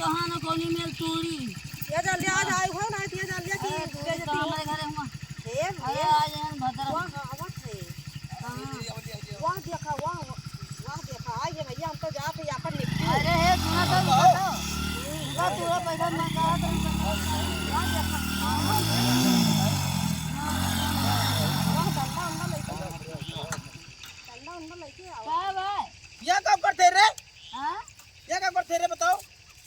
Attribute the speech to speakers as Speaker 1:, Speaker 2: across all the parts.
Speaker 1: कहां न कोनी मेल तूरी
Speaker 2: ये जल्दी आ जाए हो ना ये जल्दी की
Speaker 1: तो हमारे घरे हुआ
Speaker 2: हे
Speaker 1: अरे आज हम भद्र
Speaker 2: वाह आवत है वाह देखा वाह देखा आई है भैया हम तो जाते हैं अपन निकली
Speaker 1: अरे हे सुना तो बताओ ना तूरा पैसा मंगा तो
Speaker 2: वाह देखा वाह डंडा लेके आओ
Speaker 1: का भाई
Speaker 3: ये कब करते रे
Speaker 1: हां
Speaker 3: ये कब करते रे बताओ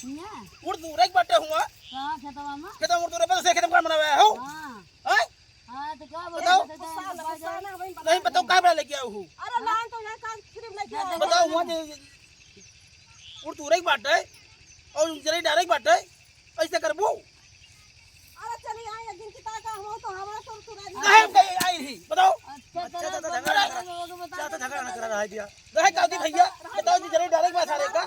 Speaker 1: ना
Speaker 3: उड़ दूर एक बाटे हुआ
Speaker 1: कहां खेतवा में
Speaker 3: खेतम उड़ दूर पे से खेतम कर बनावे हो
Speaker 1: हां
Speaker 3: हैं
Speaker 1: हां तो का
Speaker 3: बताओ
Speaker 1: बताओ
Speaker 3: नहीं बताओ का बड़ा लेके आऊ हूं
Speaker 2: अरे लान तो यहाँ का फिर लेके आओ
Speaker 3: बताओ हुआ जे उड़ दूर एक बाटे और जरे डायरेक्ट बाटे ऐसे करबू
Speaker 2: अरे चली आई एक दिन की ताका हो तो हमारा तो तुरंत
Speaker 3: काहे गई आई ही बताओ
Speaker 1: अच्छा
Speaker 3: अच्छा
Speaker 1: तो
Speaker 3: तो
Speaker 1: झगड़ा
Speaker 3: झगड़ा ना करा रहा है दिया रहे काती भैया बताओ जी जरे डायरेक्ट बात सारे का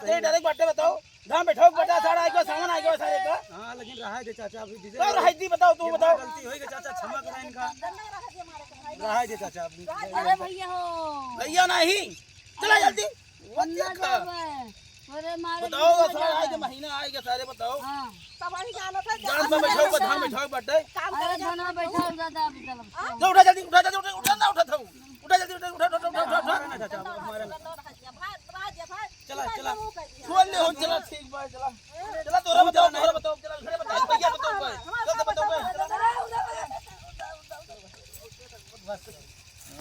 Speaker 3: जरे डायरेक्ट बाटे बताओ धाम बैठो बटा सारा आएगा सामान आएगा सारे का
Speaker 4: हां लेकिन रहा दे चाचा अभी डीजल
Speaker 3: और रही दी बताओ तू बताओ
Speaker 4: गलती होई गई चाचा क्षमा करा इनका
Speaker 2: डंडा रहा के मारे का
Speaker 4: रहा दे चाचा अभी
Speaker 1: अरे भैया हो
Speaker 3: भैया नहीं चला जल्दी वो
Speaker 1: अन्ना
Speaker 3: देखा
Speaker 1: देवे अरे मारे
Speaker 3: बताओ सारा आएगा महीना आएगा सारे बताओ
Speaker 1: हां
Speaker 2: सब वही जानो था
Speaker 3: जान पे बैठो धाम बैठो बटे
Speaker 2: काम
Speaker 1: अरे धना बैठा जाता अभी चलो
Speaker 3: तो उठा जल्दी उठा ना उठा था उठा जल्दी उठा
Speaker 4: चाचा हमारा
Speaker 3: चला चला खोल ले हो चला ठीक बात चला चला तोरा बताओ चला